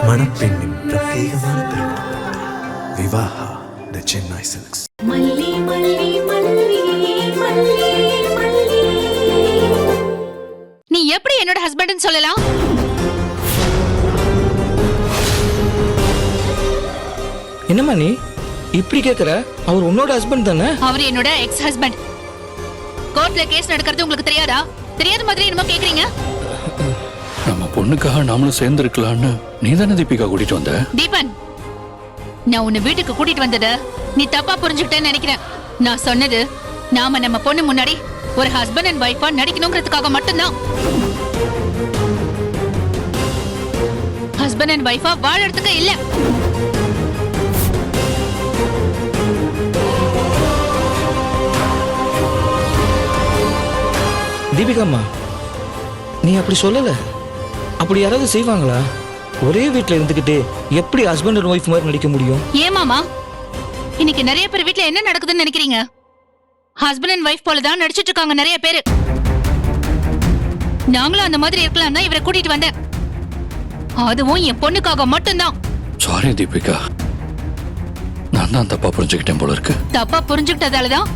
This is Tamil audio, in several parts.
மணப்பெண்ணின் பிரத்யேகமான திருமணம் விவாஹா தி சென்னை சில்க்ஸ். நீ எப்படி என்னோட ஹஸ்பண்ட்னு சொல்லலாம்? என்னம்மா நீ இப்படி கேக்குற? அவர் உன்னோட ஹஸ்பண்ட் தானே? அவர் என்னோட எக்ஸ் ஹஸ்பண்ட். கோர்ட்ல கேஸ் நடக்கிறது உங்களுக்கு தெரியாதா? தெரியாத மாதிரி என்னமோ கேக்குறீங்க. நம்ம பொண்ணுக்காக நாமளும் சேர்ந்து இருக்கலாம்னு நீ தானே தீபிகா கூட்டிட்டு வந்த? தீபன், நான் உன்னை வீட்டுக்கு கூட்டிட்டு வந்தத நீ தப்பா புரிஞ்சுக்கிட்டேன்னு நினைக்கிறேன். நான் சொன்னது நாம நம்ம பொண்ணு முன்னாடி ஒரு ஹஸ்பண்ட் அண்ட் வைஃபா நடிக்கணுங்கிறதுக்காக மட்டும்தான். ஹஸ்பண்ட் அண்ட் வைஃபா வாழறதுக்கு இல்ல. தீபிகாம்மா, நீ அப்படி சொல்லல. அப்படி யாராவது செய்வாங்களா? ஒரே வீட்டுல இருந்துகிட்டு எப்படி ஹஸ்பண்ட் அண்ட் ஒய்ஃப் மாதிரி நடிக்க முடியும்? ஏமாமா, இன்னைக்கு நிறைய பேர் வீட்டுல என்ன நடக்குதுன்னு நினைக்கிறீங்க? ஹஸ்பண்ட் அண்ட் வைஃப் போல தான் நடிச்சிட்டு இருக்காங்க நிறைய பேரு. நாங்களும் அந்த மாதிரி இருக்கலாம் தான் இவரை கூட்டிட்டு வந்தேன். அதுவும் என் பொண்ணுக்காக மட்டும்தான். சாரி தீபிகா, நான் தான் தப்பா புரிஞ்சுக்கிட்டேன் போல இருக்கு. தப்பா புரிஞ்சுக்கிட்டதாலதான்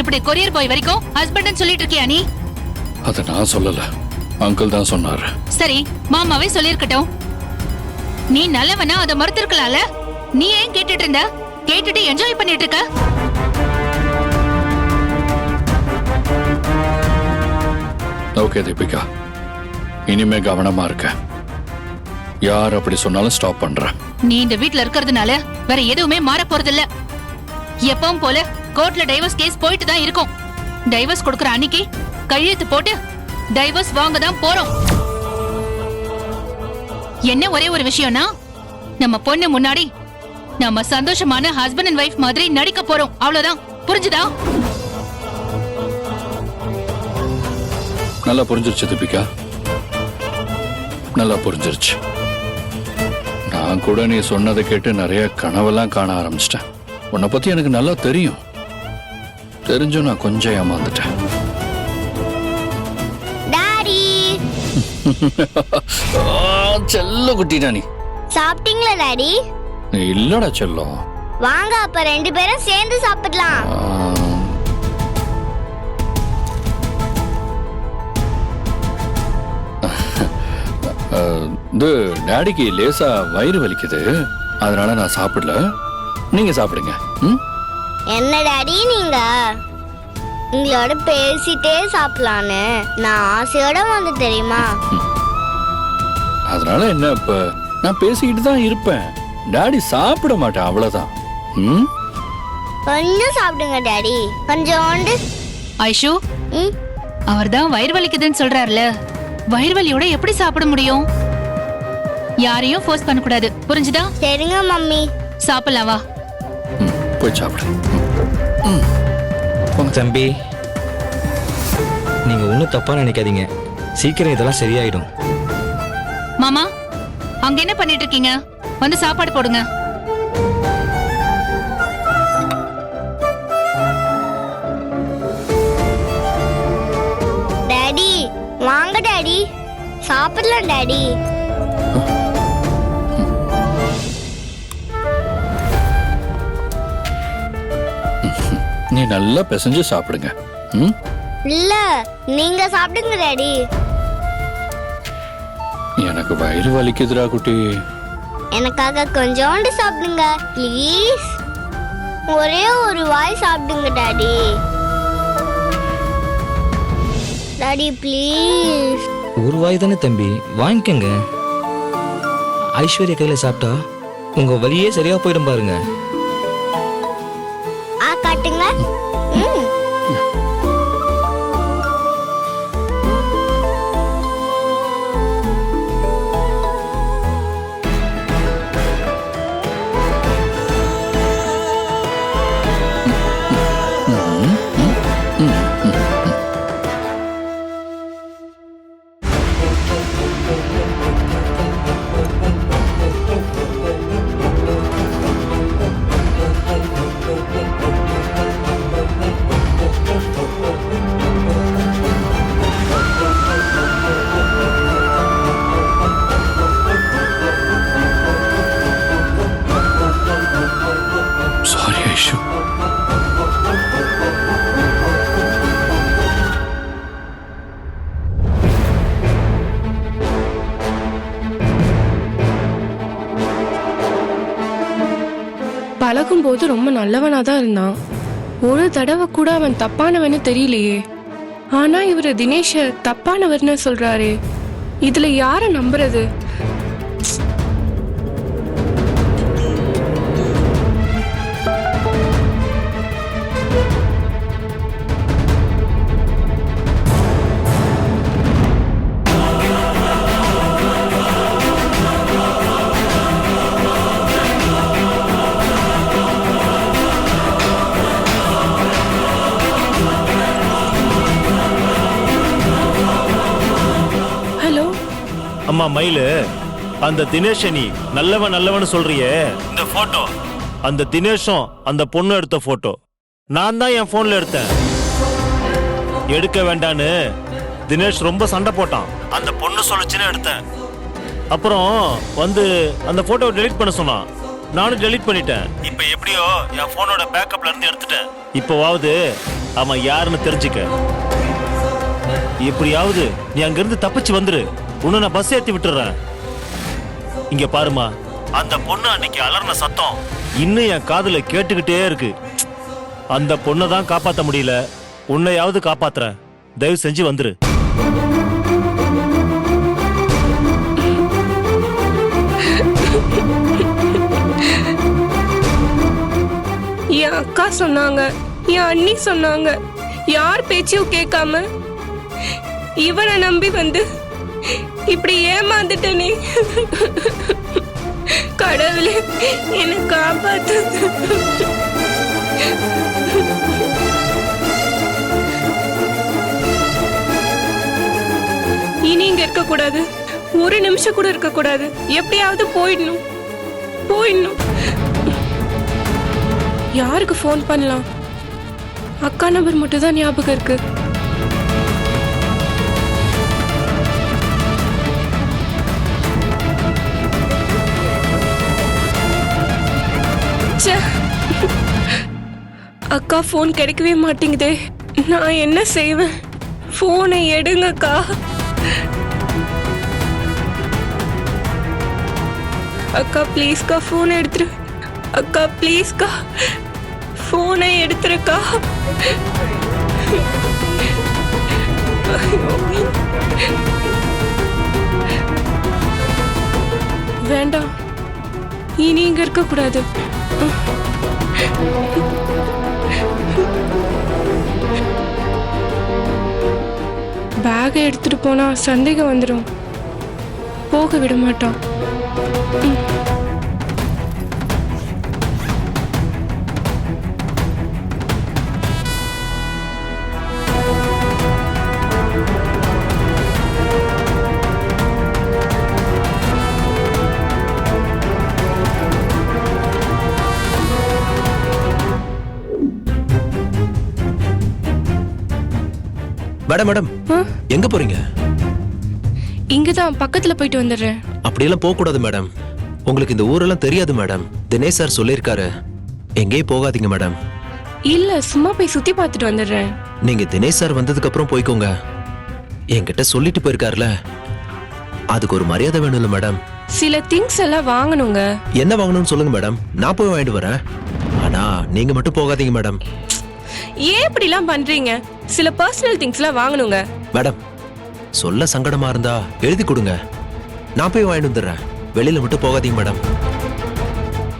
இப்படி கொரியர் பாய் வரைக்கும் ஹஸ்பண்ட் சொல்லிட்டு இருக்கியா நீ? அத நான் சொல்லல, அங்கிள் தான் சொன்னாரு. சரி, மாமாவே சொல்லிருக்கட்டும். நீ நல்லவனா அதை மறுத்திருக்கலாம்ல. நீ ஏன் கேட்டுட்டு இருந்த? கேட்டுட்டு என்ஜாய் பண்ணிட்டு இருக்க. ஓகே தீபிகா, இனிமே கவனமா இருக்க. யார் அப்படி சொன்னாலும் ஸ்டாப் பண்றேன். நீ இந்த வீட்ல இருக்கிறதுனால வேற எதுவுமே மாற போறது இல்ல. எப்பவும் போல கோர்ட்ல டைவர்ஸ் கேஸ் போயிட்டு தான் இருக்கும். டைவர்ஸ் கொடுக்கற அன்னைக்கு கையெழுத்து போட்டு டைவர்ஸ் வாங்க தான் போறோம். என்ன ஒரே ஒரு விஷயம்னா, நம்ம பொண்ணு முன்னாடி நம்ம சந்தோஷமான ஹஸ்பண்ட் அண்ட் வைஃப் மாதிரி நடிக்க போறோம். அவ்வளவுதான். புரிஞ்சுதா? நல்லா புரிஞ்சிருச்சு தீபிகா, நல்லா புரிஞ்சிருச்சு. நான் கூட நீ சொன்னதை கேட்டு நிறைய கனவெல்லாம் காண ஆரம்பிச்சிட்டேன். உன்னை பத்தி எனக்கு நல்லா தெரியும். தெரிஞ்சும் நான் கொஞ்சம் ஏமாந்துட்டேன். செல்ல குட்டிடா நீ. சாப்பிட்டீங்களா டாடி? இல்லடா செல்லம். வாங்க அப்ப ரெண்டு பேரும் சேர்ந்து சாப்பிடலாம். இது டாடிக்கு லேசா வயிறு வலிக்குது, அதனால நான் சாப்பிடல. நீங்க சாப்பிடுங்க. என்ன டாடி நீங்க உங்களோட பேசிட்டே சாப்பிடலான்னு நான் ஆசையோட வந்து தெரியுமா? அதனால என்ன, இப்ப நான் பேசிக்கிட்டு தான் இருப்பேன். டாடி சாப்பிட மாட்டேன், அவ்வளவுதான். கொஞ்சம் சாப்பிடுங்க டாடி, கொஞ்சோண்டு. ஐஷு, அவர்தான் வயிறு வலிக்குதுன்னு சொல்றாருல, வயிறு வலியோட எப்படி சாப்பிட முடியும்? யாரையும் ஃபோர்ஸ் பண்ண கூடாது, புரிஞ்சுதா? சரிங்க மம்மி. சாப்பிடலாம், வா. போய் சாப்பிடு. தம்பி, நீங்க ஒன்னும் தப்பா நினைக்காதீங்க. சீக்கிரம் இதெல்லாம் சரியாயிடும். மாமா, அங்க என்ன பண்ணிட்டு இருக்கீங்க? வந்து சாப்பாடு போடுங்க. டாடி வாங்க டாடி, சாப்பிடலாம் டாடி. நீ நல்லா பிசைஞ்சு சாப்பிடுங்க. இல்ல நீங்க சாப்பிடுங்க டாடி. எனக்கு வயிறு வலிக்குதுடா குட்டி. எனக்காக கொஞ்சோண்டு சாப்பிடுங்க ப்ளீஸ். ஒரே ஒரு வாய் சாப்பிடுங்க டாடி. Daddy please. ஒரு வாய் தானே தம்பி, வாங்கிக்கங்க. ஐஸ்வர்யா கையில சாப்பிட்டா உங்க வலியே சரியா போயிடும் பாருங்க. காட்டுங்க. பழகும்போது ரொம்ப நல்லவனா தான் இருந்தான். ஒரு தடவை கூட அவன் தப்பானவன்னு தெரியலையே. ஆனா இவரு தினேஷ தப்பானவர்னு சொல்றாரு. இதுல யார நம்புறது? ஹலோ, அம்மா மயிலு, அந்த தினேஷ நீ நல்லவன் நல்லவன்னு சொல்றியே, இந்த போட்டோ அந்த தினேஷும் அந்த பொண்ணு எடுத்த போட்டோ நான் தான் என் போன்ல எடுத்தேன். எடுக்க வேண்டான்னு தினேஷ் ரொம்ப சண்டை போட்டான். அந்த பொண்ணு சொல்லுச்சுன்னு எடுத்தேன். அப்புறம் வந்து அந்த போட்டோவை டெலீட் பண்ண சொன்னான். நானும் டெலீட் பண்ணிட்டேன். இப்ப எப்படியோ என் போனோட பேக்கப்ல இருந்து எடுத்துட்டேன். இப்போவாவது அவன் யாருன்னு தெரிஞ்சுக்க. எப்படியாவது நீ அங்கிருந்து தப்பிச்சு வந்துரு. உன்னை நான் பஸ் ஏத்தி விட்டுறேன். இங்க பாருமா, அந்த பொண்ணு அன்னைக்கு அலர்ன சத்தம் இன்னும் என் காதுல கேட்டுக்கிட்டே இருக்கு. அந்த பொண்ணை தான் காப்பாத்த முடியல, உன்னையாவது காப்பாத்துறேன். தயவு செஞ்சு வந்துரு. என் அக்கா சொன்னாங்க, என் அண்ணி சொன்னாங்க. யார் பேச்சையும் கேட்காம இவனை நம்பி வந்து இப்படி ஏமாந்துட்டனே. கடவுளே, என்னை காப்பாத்து. இனி இங்க இருக்க கூடாது. ஒரு நிமிஷம் கூட இருக்க கூடாது. எப்படியாவது போயிடணும். யாருக்கு ஃபோன் பண்ணலாம்? அக்கா நம்பர் மட்டும் தான் ஞாபகம் இருக்கு. ச்சே, அக்கா ஃபோன் கிடைக்கவே மாட்டேங்குதே. நான் என்ன செய்வேன்? ஃபோனை எடுங்கக்கா. அக்கா ப்ளீஸ்க்கா ஃபோனை எடுத்துரு. அக்கா ப்ளீஸ்க்கா ஃபோனை எடுத்துருக்கா. வேண்டாம், இனி இங்க இருக்க கூடாது. பேகை எடுத்துட்டு போனா சந்தேகம் வந்துடும். போக விட மாட்டான். மேடம் மேடம், எங்க போறீங்க? இங்கதான் பக்கத்துல போயிட்டு வந்துடுறேன். அப்படியெல்லாம் போக கூடாது மேடம். உங்களுக்கு இந்த ஊரெல்லாம் தெரியாது மேடம். தினேஷ் சார் சொல்லியிருக்காரு, எங்கேயும் போகாதீங்க மேடம். இல்ல, சும்மா போய் சுத்தி பார்த்துட்டு வந்துடுறேன். நீங்க தினேஷ் சார் வந்ததுக்கு அப்புறம் போய்க்கோங்க. என்கிட்ட சொல்லிட்டு போயிருக்காருல, அதுக்கு ஒரு மரியாதை வேணும்ல மேடம். சில திங்ஸ் எல்லாம் வாங்கணுங்க. என்ன வாங்கணும்னு சொல்லுங்க மேடம், நான் போய் வாங்கிட்டு வரேன். ஆனா நீங்க மட்டும் போகாதீங்க மேடம். ஏன் இப்படிலாம் பண்றீங்க? சில பர்சனல் திங்ஸ்லாம் வாங்கணுங்க. மேடம், சொல்ல சங்கடமா இருந்தா எழுதி கொடுங்க, நான் போய் வாங்கிட்டு வந்துடுறேன். வெளியில மட்டும் போகாதீங்க மேடம்.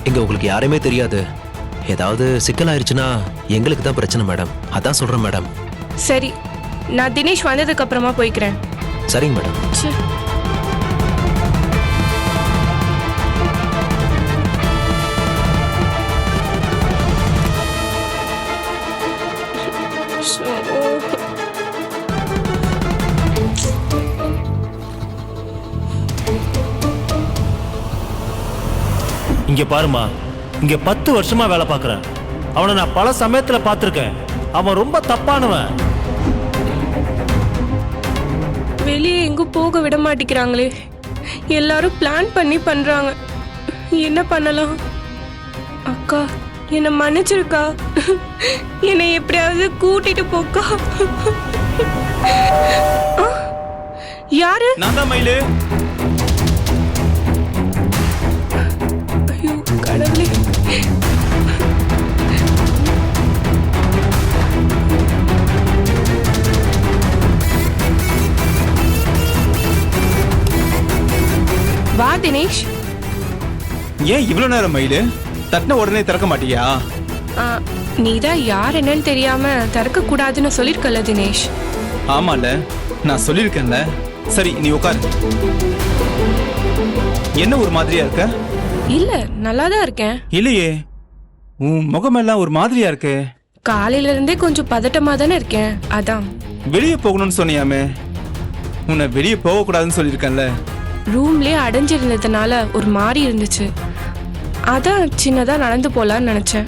இங்க உங்களுக்கு யாருமே தெரியாது. ஏதாவது சிக்கலாயிருச்சுன்னா எங்களுக்கு தான் பிரச்சனை மேடம். அதான் சொல்றேன் மேடம். சரி, நான் தினேஷ் வந்ததுக்கு அப்புறமா போய்க்கிறேன். சரிங்க மேடம். இங்க பாருமா, இங்க 10 வருஷமா வேலை பார்க்கறேன். அவனை நான் பல சமயத்துல பார்த்திருக்கேன். அவன் ரொம்ப தப்பானவன். வெளியே எங்கும் போக விட மாட்டேங்கிறாங்களே. எல்லாரும் பிளான் பண்ணி பண்றாங்க. என்ன பண்ணலாம்? அக்கா, என்னை மன்னிச்சிருக்கா. என்னை எப்படியாவது கூட்டிட்டு போக்கா. யாரு? நான் தான் மயிலு. ஐயோ கடவுளே. ஏன் இவ்வளவு நேரம் மயிலு? தட்டின உடனே திறக்க மாட்டியா? நீதான் யார் என்னன்னு தெரியாம திறக்க கூடாதுன்னு சொல்லிருக்கல தினேஷ். ஆமால, நான் சொல்லியிருக்கேன்ல. சரி, நீ உட்காரு. என்ன ஒரு மாதிரியா இருக்க? இல்ல, நல்லாதான் இருக்கேன். இல்லையே, உன் முகமெல்லாம் ஒரு மாதிரியா இருக்கு. காலையில இருந்தே கொஞ்சம் பதட்டமா தானே இருக்கேன், அதான். வெளியே போகணும்னு சொன்னியாமே, உன்னை வெளியே போக கூடாதுன்னு சொல்லியிருக்கேன்ல. ரூம்லயே அடைஞ்சிருந்ததுனால ஒரு மாதிரி இருந்துச்சு, அதான் சின்னதா நடந்து போலான்னு நினைச்சேன்.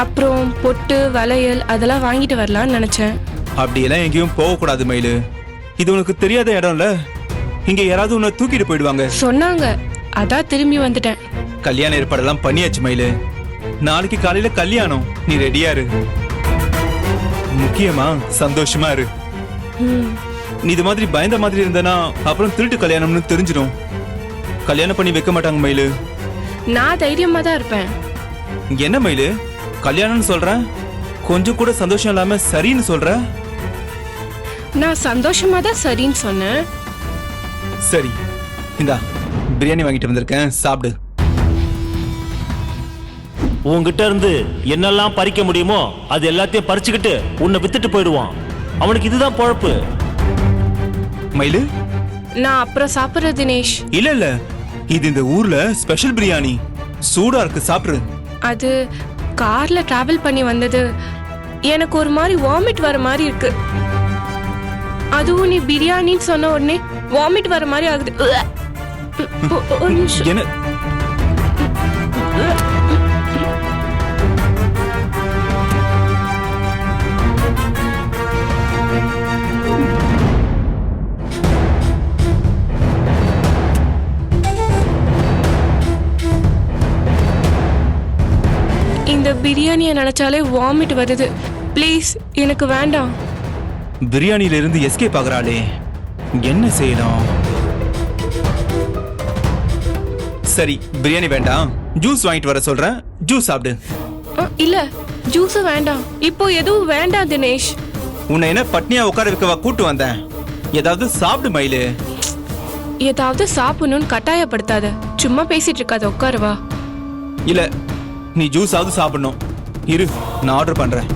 அப்புறம் பொட்டு வளையல் அதெல்லாம் வாங்கிட்டு வரலான்னு நினைச்சேன். அப்படியெல்லாம் எங்கேயும் போக கூடாது மயிலு. இது உனக்கு தெரியாத இடம்ல. இங்க யாராவது உன்னை தூக்கிட்டு போயிடுவாங்க சொன்னாங்க, அதான் திரும்பி வந்துட்டேன். கல்யாண ஏற்பாடெல்லாம் பண்ணியாச்சு மயிலு. நாளைக்கு காலையில கல்யாணம், நீ ரெடியா இரு. முக்கியமா சந்தோஷமா இரு. நீ இது மாதிரி பயந்த மாதிரி இருந்தனா அப்புறம் திருட்டு கல்யாணம்னு தெரிஞ்சிடும். கல்யாணம் பண்ணி வைக்க மாட்டாங்க மயிலு. நான் தைரியமா தான் இருப்பேன். என்ன மயிலு, கல்யாணம்னு சொல்ற, கொஞ்சம் கூட சந்தோஷம் இல்லாம சரின்னு சொல்ற? நான் சந்தோஷமா தான் சரின்னு சொன்னேன். சரி, இந்தா பிரியாணி வாங்கிட்டு வந்திருக்கேன், சாப்பிடு. உன்கிட்ட இருந்து என்னெல்லாம் பறிக்க முடியுமோ அது எல்லாத்தையும் பறிச்சுக்கிட்டு உன்னை வித்துட்டு போயிடுவான். அவனுக்கு இதுதான் பொழப்பு. மயிலு, நான் அப்புறம் சாப்பிடுறேன் தினேஷ். இல்ல இல்ல, இது இந்த ஊர்ல ஸ்பெஷல் பிரியாணி, சூடா இருக்கு, சாப்பிடு. அது கார்ல டிராவல் பண்ணி வந்தது, எனக்கு ஒரு மாதிரி வாமிட் வர மாதிரி இருக்கு. அதுவும் நீ பிரியாணின்னு சொன்ன உடனே வாமிட் வர மாதிரி ஆகுது. ஒரு நிமிஷம். என்ன? இந்த பிரியாணியை நினைச்சாலே வாமிட் வருது. ப்ளீஸ், எனக்கு வேண்டாம். பிரியாணில இருந்து எஸ்கேப் ஆகுறாளே, என்ன செய்யலாம்? சரி, பிரியாணி வேண்டாம், ஜூஸ் வாங்கிட்டு வர சொல்றேன், ஜூஸ் சாப்பிடு. இல்ல, ஜூஸ் வேண்டாம், இப்போ எதுவும் வேண்டாம் தினேஷ். உன்னை என்ன பட்னியா உட்கார வைக்கவா கூட்டு வந்தேன்? ஏதாவது சாப்பிடு மயிலு. ஏதாவது சாப்பிடணும்னு கட்டாயப்படுத்தாத, சும்மா பேசிட்டு இருக்காத, உட்காருவா. இல்ல, நீ ஜூஸாவது சாப்பிடணும். இரு, நான் ஆர்டர் பண்றேன்.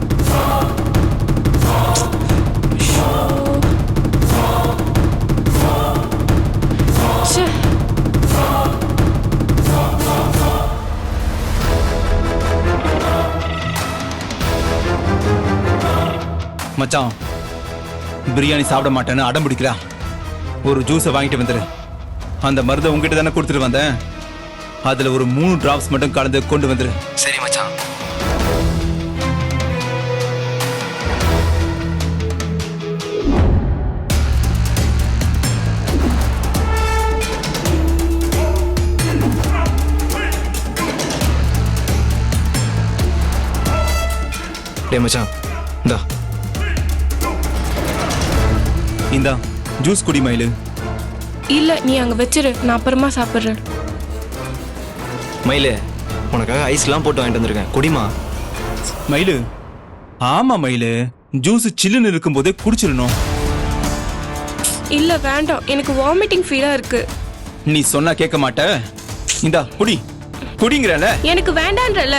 மச்சான், பிரியாணி சாப்பிட மாட்டேன்னு அடம் பிடிக்கிறா. ஒரு ஜூஸை வாங்கிட்டு வந்துரு. அந்த மருந்தை உங்ககிட்ட தானே கொடுத்துட்டு வந்தேன், அதுல ஒரு 3 டிராப்ஸ் மட்டும் கலந்து கொண்டு வந்துரு. சரி மச்சான். டே மச்சான், இந்தா இந்தா ஜூஸ் குடி மயிலு. இல்ல, நீ அங்க வச்சிரு, நான் அப்புறமா சாப்பிடுறேன். மயிலு, உனக்காக ஐஸ்லாம் போட்டு வாங்கிட்டு வந்திருக்கேன், குடிமா. மயிலு, ஆமா மயிலு, ஜூஸ் சில்லுன்னு இருக்கும் போதே குடிச்சிடணும். இல்ல வேண்டாம், எனக்கு வாமிட்டிங் ஃபீலா இருக்கு. நீ சொன்னா கேட்க மாட்ட. இந்தா குடி, குடிங்கறல. எனக்கு வேண்டான்றல.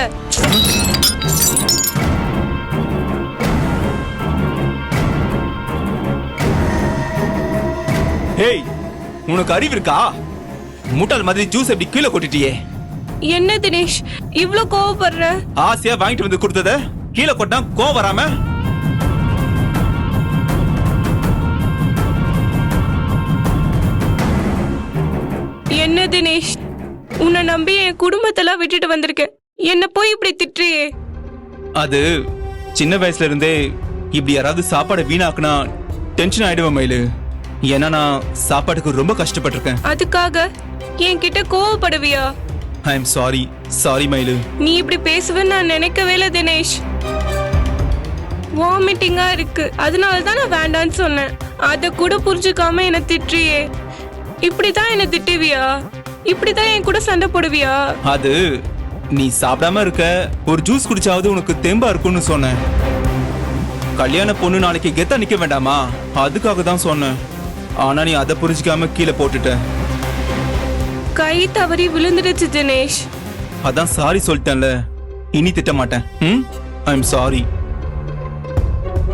ஹேய், உனக்கு அறிவு இருக்கா? முட்டாள் மாதிரி ஜூஸ் எப்படி கீழே கொட்டிட்டியே? என்ன தினேஷ் இவ்ளோ கோவப்படுற? ஆசையா வாங்கிட்டு வந்து கொடுத்தத கீழே கொட்டா கோவம் வராம? என்ன தினேஷ், உன்னை நம்பி என் குடும்பத்தெல்லாம் விட்டுட்டு வந்திருக்கேன், என்ன போய் இப்படி திட்டுறியே? அது சின்ன வயசுல இருந்தே இப்படி யாராவது சாப்பாடு வீணாக்குனா டென்ஷன் ஆயிடுவேன் மயிலு. ஏன்னா நான் சாப்பாட்டுக்கு ரொம்ப கஷ்டப்பட்டிருக்கேன். அதுக்காக என்கிட்ட கோவப்படுவியா? ஐ எம் சாரி, சாரி மயிலு. நீ இப்படி பேசுவேன்னு நான் நினைக்கவே இல்லை தினேஷ். வாமிட்டிங்கா இருக்கு, அதனால தான் நான் வேண்டான்னு சொன்னேன். அதை கூட புரிஞ்சுக்காம என்ன திட்டுறியே. இப்படிதான் என்ன திட்டுவியா? இப்படிதான் என் கூட சண்டை போடுவியா? அது நீ சாப்பிடாம இருக்க, ஒரு ஜூஸ் குடிச்சாவது உனக்கு தெம்பா இருக்கும்னு சொன்னேன். கல்யாண பொண்ணு நாளைக்கு கெத்தா நிக்க வேண்டாமா, அதுக்காக தான் சொன்னேன். ஆனா நீ அதை புரிஞ்சுக்காம கீழே போட்டுட்ட. கை தவறி விழுந்துடுச்சு தினேஷ். அதான் சாரி சொல்லிட்டேன்ல, இனி திட்ட மாட்டேன். I am sorry.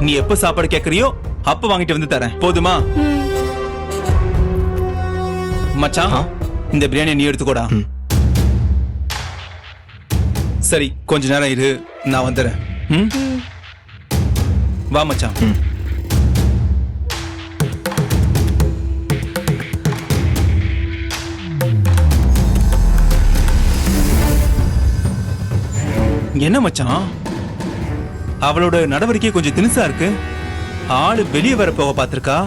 நீ எப்ப சாப்பாடு கேக்குறியோ அப்ப வாங்கிட்டு வந்து தரேன், போதுமா? மச்சான், இந்த பிரியாணி நீ எடுத்துக்கோடா. சரி, கொஞ்ச நேரம் இரு, நான் வந்துடுறேன். வா மச்சான். என்ன மச்சான், அவளோட நடவடிக்கை கொஞ்சம் தினுசா இருக்கு. ஆளு வெளியே வர போக பாத்திருக்கா,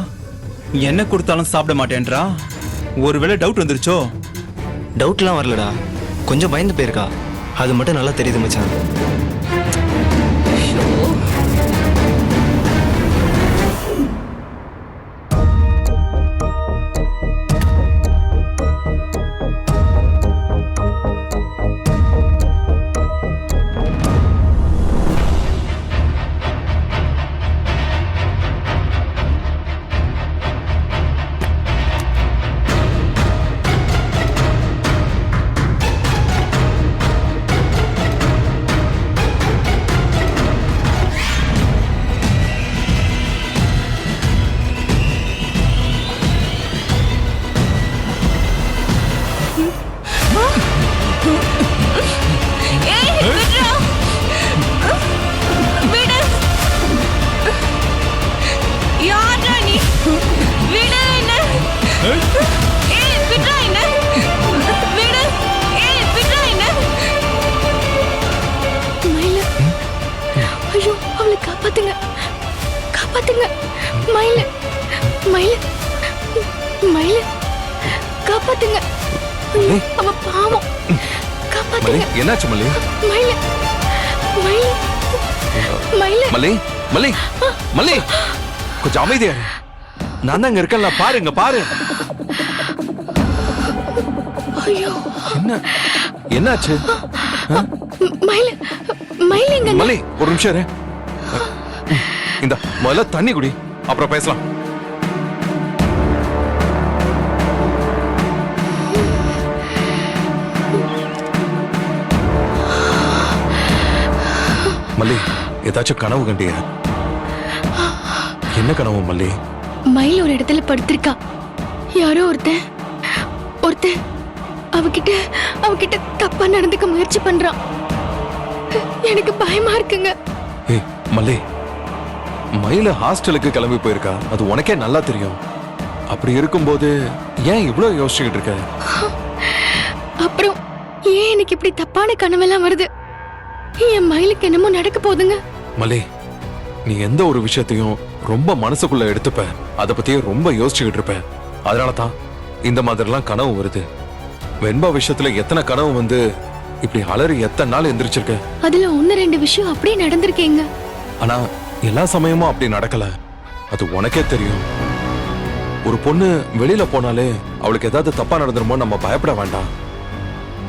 என்ன கொடுத்தாலும் சாப்பிட மாட்டேன்றா. ஒருவேளை டவுட் வந்துருச்சோ? டவுட்லாம் வரலடா, கொஞ்சம் பயந்து போயிருக்கா, அது மட்டும் நல்லா தெரியுது மச்சான். ஐயோ, அவளை காப்பாத்துங்க, காப்பாத்துங்க. மயில, மயில, மயில, காப்பாத்துங்க. ஐயோ, அவ பாவம், காப்பாத்துங்க. என்னாச்சு மல்லி? மயில, மயில, மயில, மல்லி, மல்லி, மல்லி, கொஞ்சம் அமைதியா இரு. நான் தான் இங்க இருக்கேன்ல, பாருங்க பாரு. ஐயோ, என்ன என்னாச்சு? மயில, மயில எங்க? மல்லி, ஒரு நிமிஷம் இரு. இந்த முதல்ல தண்ணி குடி, அப்புறம் பேசலாம். மல்லி, ஏதாச்சும் கனவு கண்டியா? என்ன கனவு மல்லி? மயில் ஒரு இடத்துல படுத்திருக்கா. யாரோ ஒருத்தன் அவகிட்ட தப்பா நடந்துக்க முயற்சி பண்றான். எனக்கு பயமா இருக்குங்க. ஏய் மல்லி, மயில ஹாஸ்டலுக்கு கிளம்பி போயிருக்கா, அது உனக்கே நல்லா தெரியும். அப்படி இருக்கும்போது ஏன் இவ்வளவு யோசிச்சுக்கிட்டு இருக்க? அப்புறம் ஏன் எனக்கு இப்படி தப்பான கனவெல்லாம் வருது? என் மயிலுக்கு என்னமோ நடக்க போகுதுங்க. மல்லி, நீ எந்த ஒரு விஷயத்தையும் ரொம்ப மனசுக்குள்ள எடுத்துப்ப, அதை பத்தியே ரொம்ப யோசிச்சுக்கிட்டு இருப்ப. அதனாலதான் இந்த மாதிரிலாம் கனவு வருது. வெண்பா விஷயத்துல எத்தனை கனவு வந்து இப்படி அலறி எத்தனை நாள் எந்திரிச்சிருக்க. அதுல 1-2 விஷயம் அப்படியே நடந்திருக்கேங்க. ஆனா எல்லா சமயமும் அப்படி நடக்கல, அது உனக்கே தெரியும். ஒரு பொண்ணு வெளியில போனாலே அவளுக்கு ஏதாவது தப்பா நடந்துருமோ நம்ம பயப்பட வேண்டாம்.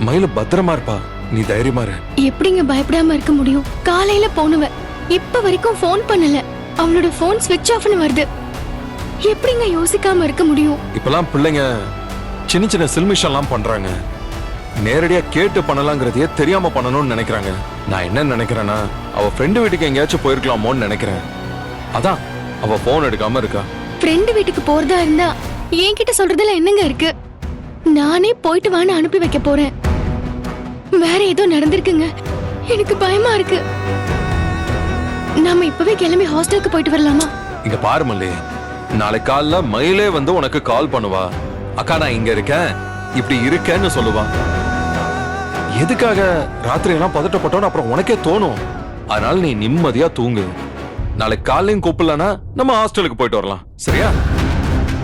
மயில பத்திரமா இருப்பா, நீ தைரியமா இரு. எப்படிங்க பயப்படாம இருக்க முடியும்? காலையில போனவ இப்ப வரைக்கும் போன் பண்ணல. அவளோட போன் ஸ்விட்ச் ஆஃப்னு வருது. எப்படிங்க யோசிக்காம இருக்க முடியும்? இப்பெல்லாம் பிள்ளைங்க சின்ன சின்ன சில்மிஷம்லாம் பண்றாங்க. நேரடியா கேட்டு பண்ணலாங்கிறதையே தெரியாம பண்ணணும்னு நினைக்கிறாங்க. நான் என்ன நினைக்கிறேன்னா, அவ ஃப்ரெண்டு வீட்டுக்கு எங்கேயாச்சும் போயிருக்கலாமோன்னு நினைக்கிறேன். அதான் அவ போன் எடுக்காம இருக்கா. ஃப்ரெண்டு வீட்டுக்கு போறதா இருந்தா என்கிட்ட சொல்றதுல என்னங்க இருக்கு? நானே போயிட்டு வான்னு அனுப்பி வைக்க போறேன். வேற ஏதோ நடந்திருக்குங்க, எனக்கு பயமா இருக்கு. நாம இப்பவே கிளம்பி ஹாஸ்டலுக்கு போயிட்டு வரலாமா? இங்க பாரு மல்லி, நாளை காலைல மயிலே வந்து உனக்கு கால் பண்ணுவா. அக்கா நான் இங்க இருக்கேன், இப்படி இருக்கேன்னு சொல்லுவா. எதுக்காக ராத்திரி எல்லாம் பதட்டப்பட்டோன்னு அப்புறம் உனக்கே தோணும். அதனால நீ நிம்மதியா தூங்கு. நாளைக்கு காலையும் கூப்பிடலன்னா நம்ம ஹாஸ்டலுக்கு போயிட்டு வரலாம், சரியா?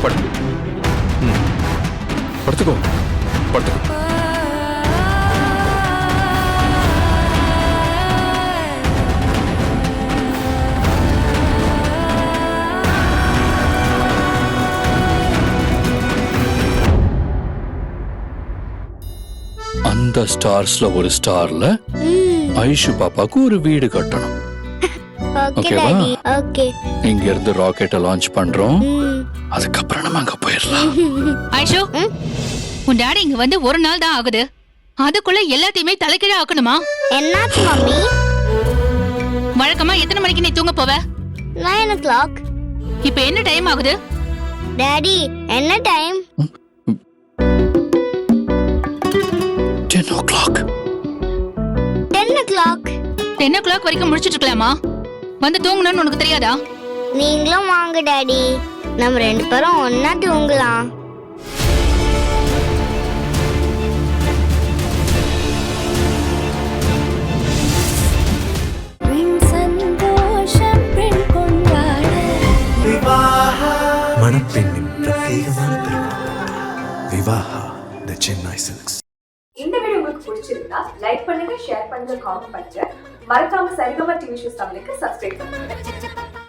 படுத்து. படுத்துக்கோ, படுத்துக்கோ. அந்த ஸ்டார்ஸ்ல ஒரு ஸ்டார்ல ஐஷு பாப்பாக்கு ஒரு வீடு கட்டணும். ஓகே ஓகேவா? Daddy, okay. இங்க இருந்து ராக்கெட்டை லான்ச் பண்றோம். அதுக்கப்புறம் நம்ம அங்க போயிடலாம். ஐஷு, உன் டாடி இங்க வந்து 1 நாள் தான் ஆகுது. அதுக்குள்ள எல்லாத்தையுமே தலைக்கீழ ஆக்கணுமா? என்னாச்சு மம்மி? வழக்கமா எத்தனை மணிக்கு நீ தூங்க போவ? 9 o'clock. இப்ப என்ன டைம் ஆகுது? டாடி என்ன டைம்? 10 o'clock. 10 o'clock. 10 o'clock வரைக்கும் முடிச்சிட்டு இருக்கலாமா? வந்து தூங்கணும்னு உனக்கு தெரியாதா? நீங்களும் வாங்க டாடி, நம்ம 2 பேரும் ஒன்னா தூங்கலாம். மணப்பெண்ணின் பிரத்யேகமான திருமணம் விவாஹா தி சென்னை சில்க்ஸ். இந்த வீடியோ உங்களுக்கு பிடிச்சிருந்தா லைக் பண்ணுங்க, ஷேர் பண்ணுங்க, காமெண்ட் பண்ணுங்க. மறக்காம சரிகமா டிவி ஷோஸ் தமிழுக்கு சப்ஸ்கிரைப் பண்ணுங்க.